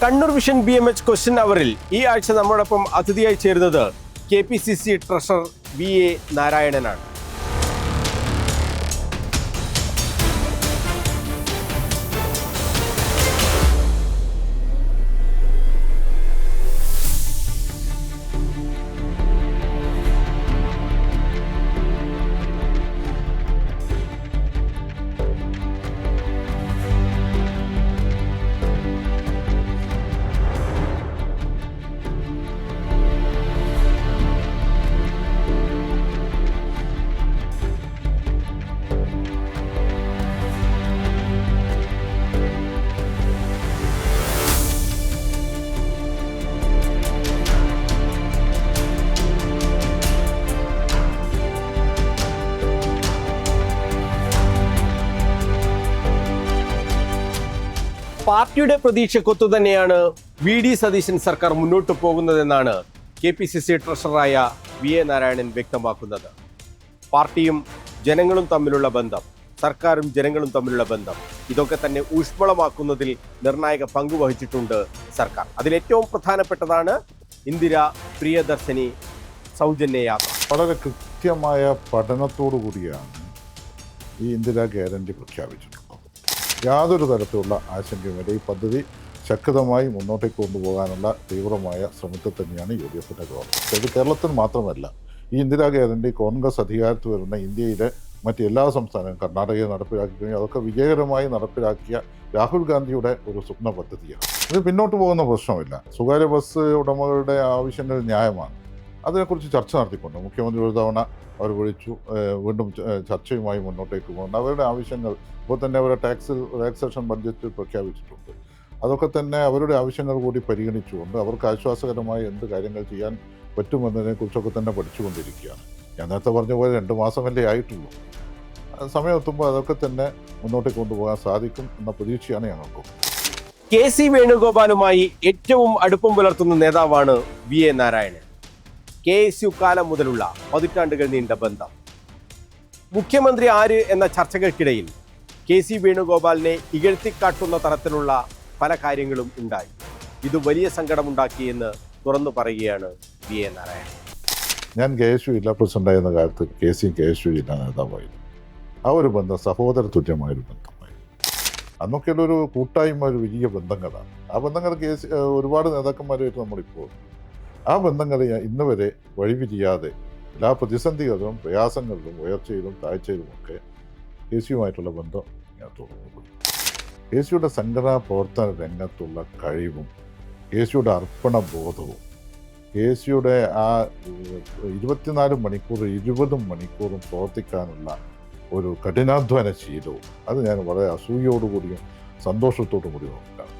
Kannur vision BMH question അവറിൽ ഈ ആഴ്ച നമ്മോടൊപ്പം അതിഥിയായി ചേരുന്നത് KPCC ട്രഷറർ VA നാരായണനാണ്. പാർട്ടിയുടെ പ്രതീക്ഷക്കൊത്തു തന്നെയാണ് VD സതീശൻ സർക്കാർ മുന്നോട്ട് പോകുന്നതെന്നാണ് KPCC ട്രഷററായ VA നാരായണൻ വ്യക്തമാക്കുന്നത്. പാർട്ടിയും ജനങ്ങളും തമ്മിലുള്ള ബന്ധം, സർക്കാരും ജനങ്ങളും തമ്മിലുള്ള ബന്ധം, ഇതൊക്കെ തന്നെ ഊഷ്മളമാക്കുന്നതിൽ നിർണായക പങ്ക് വഹിച്ചിട്ടുണ്ട് സർക്കാർ. അതിലേറ്റവും പ്രധാനപ്പെട്ടതാണ് ഇന്ദിര പ്രിയദർശിനി സൗജന്യ യാത്ര. വളരെ കൃത്യമായ പഠനത്തോടു കൂടിയാണ് ഈ ഇന്ദിരാ ഗ്യാരണ്ടി പ്രഖ്യാപിച്ചിട്ടുള്ളത്. യാതൊരു തരത്തിലുള്ള ആശങ്കയുമില്ല. ഈ പദ്ധതി ശക്തമായി മുന്നോട്ടേക്ക് കൊണ്ടുപോകാനുള്ള തീവ്രമായ ശ്രമത്തിൽ തന്നെയാണ് UDFിൻ്റെ ഗവൺമെൻറ്. ഇത് കേരളത്തിൽ മാത്രമല്ല, ഈ ഇന്ദിരാ ഗ്യാരണ്ടി കോൺഗ്രസ് അധികാരത്തിൽ വരുന്ന ഇന്ത്യയിലെ മറ്റ് എല്ലാ സംസ്ഥാനങ്ങളും കർണാടകയിൽ നടപ്പിലാക്കി കഴിഞ്ഞാൽ അതൊക്കെ വിജയകരമായി നടപ്പിലാക്കിയ രാഹുൽ ഗാന്ധിയുടെ ഒരു സ്വപ്ന പദ്ധതിയാണ്. ഇത് പിന്നോട്ട് പോകുന്ന പ്രശ്നമില്ല. സ്വകാര്യ ബസ് ഉടമകളുടെ ആവശ്യങ്ങൾ ന്യായമാണ്. അതിനെക്കുറിച്ച് ചർച്ച നടത്തിക്കൊണ്ട് മുഖ്യമന്ത്രി ഒരു തവണ അവർ വിളിച്ചു, വീണ്ടും ചർച്ചയുമായി മുന്നോട്ടേക്ക് പോകുന്നുണ്ട്. അവരുടെ ആവശ്യങ്ങൾ ഇപ്പോൾ തന്നെ അവരുടെ ടാക്സേഷൻ ബഡ്ജറ്റ് പ്രഖ്യാപിച്ചിട്ടുണ്ട്. അതൊക്കെ തന്നെ അവരുടെ ആവശ്യങ്ങൾ കൂടി പരിഗണിച്ചുകൊണ്ട് അവർക്ക് ആശ്വാസകരമായ എന്ത് കാര്യങ്ങൾ ചെയ്യാൻ പറ്റുമെന്നതിനെക്കുറിച്ചൊക്കെ തന്നെ പഠിച്ചുകൊണ്ടിരിക്കുകയാണ്. ഞാൻ നേരത്തെ പറഞ്ഞ പോലെ 2 മാസമല്ലേ ആയിട്ടുള്ളൂ. സമയം എത്തുമ്പോൾ അതൊക്കെ തന്നെ മുന്നോട്ടേക്ക് കൊണ്ടുപോകാൻ സാധിക്കും എന്ന പ്രതീക്ഷയാണ് ഞങ്ങൾക്കും. KC വേണുഗോപാലുമായി ഏറ്റവും അടുപ്പം പുലർത്തുന്ന നേതാവാണ് VA നാരായണൻ. KSU കാലം മുതലുള്ള പതിറ്റാണ്ടുകൾ നീണ്ട ബന്ധം. മുഖ്യമന്ത്രി ആര് എന്ന ചർച്ചകൾക്കിടയിൽ KC വേണുഗോപാലിനെ ഇകഴ്ത്തിക്കാട്ടുന്ന തരത്തിലുള്ള പല കാര്യങ്ങളും ഉണ്ടായി. ഇത് വലിയ സങ്കടമുണ്ടാക്കിയെന്ന് തുറന്നു പറയുകയാണ് VA നാരായണൻ. ഞാൻ KSU ജില്ലാ പ്രസിഡന്റായിരുന്ന കാലത്ത് KSU ജില്ലാ നേതാവായിരുന്നു. ആ ഒരു ബന്ധം സഹോദര തുല്യമായൊരു ബന്ധമായിരുന്നു. അന്നൊക്കെയുള്ളൊരു കൂട്ടായ്മ, ഒരു വലിയ ബന്ധങ്ങളാണ്. ആ ബന്ധങ്ങൾ ഒരുപാട് നേതാക്കന്മാരുമായിട്ട് നമ്മളിപ്പോൾ ആ ബന്ധങ്ങളെ ഇന്ന് വരെ വഴിപിരിയാതെ എല്ലാ പ്രതിസന്ധികളിലും പ്രയാസങ്ങളിലും ഉയർച്ചയിലും താഴ്ചയിലുമൊക്കെ KSUമായിട്ടുള്ള ബന്ധം ഞാൻ തുടർന്നു. KSUയുടെ സംഘടനാ പ്രവർത്തന രംഗത്തുള്ള കഴിവും KSUയുടെ അർപ്പണബോധവും KSUയുടെ ആ 24 മണിക്കൂർ 20 മണിക്കൂറും പ്രവർത്തിക്കാനുള്ള ഒരു കഠിനാധ്വാന ശീലവും അത് ഞാൻ വളരെ അസൂയോടുകൂടിയും സന്തോഷത്തോടും കൂടി നോക്കാറുണ്ട്.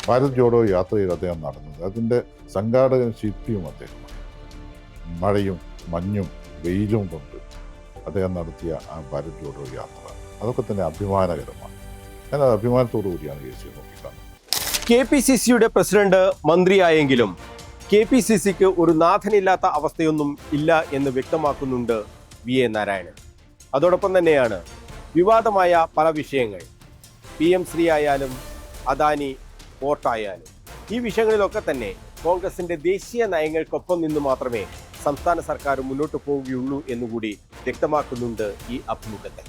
ഭാരത് ജോഡോ യാത്രയിൽ അദ്ദേഹം നടന്നത്, അതിൻ്റെ സംഘാടകൻ ശില്പിയും അദ്ദേഹമാണ്. മഴയും മഞ്ഞും വെയിലും കൊണ്ട് അദ്ദേഹം നടത്തിയ ആ ഭാരത് ജോഡോ യാത്ര അതൊക്കെ തന്നെ അഭിമാനകരമാണ്. ഞാനത് അഭിമാനത്തോടു കൂടിയാണ് KSU നോക്കിക്കാണുന്നത്. KPCCയുടെ പ്രസിഡന്റ് മന്ത്രിയായെങ്കിലും KPCCക്ക് ഒരു നാഥനില്ലാത്ത അവസ്ഥയൊന്നും ഇല്ല എന്ന് വ്യക്തമാക്കുന്നുണ്ട് VA നാരായണൻ. അതോടൊപ്പം തന്നെയാണ് വിവാദമായ പല വിഷയങ്ങൾ, PM ശ്രീ ആയാലും അദാനി പോർട്ടായാലും, ഈ വിഷയങ്ങളിലൊക്കെ തന്നെ കോൺഗ്രസിന്റെ ദേശീയ നയങ്ങൾക്കൊപ്പം നിന്ന് മാത്രമേ സംസ്ഥാന സർക്കാർ മുന്നോട്ട് പോവുകയുള്ളൂ എന്നുകൂടി വ്യക്തമാക്കുന്നുണ്ട് ഈ അഭിമുഖത്തിൽ.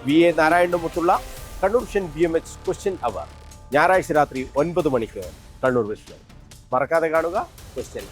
VA നാരായണനുമൊത്തുള്ള കണ്ണൂർ വിഷൻ BMH ക്വസ്റ്റ്യൻ അവർ ഞായറാഴ്ച രാത്രി 9 മണിക്ക് കണ്ണൂർ വിഷൻ. മറക്കാതെ കാണുക ക്വസ്റ്റ്യൻ.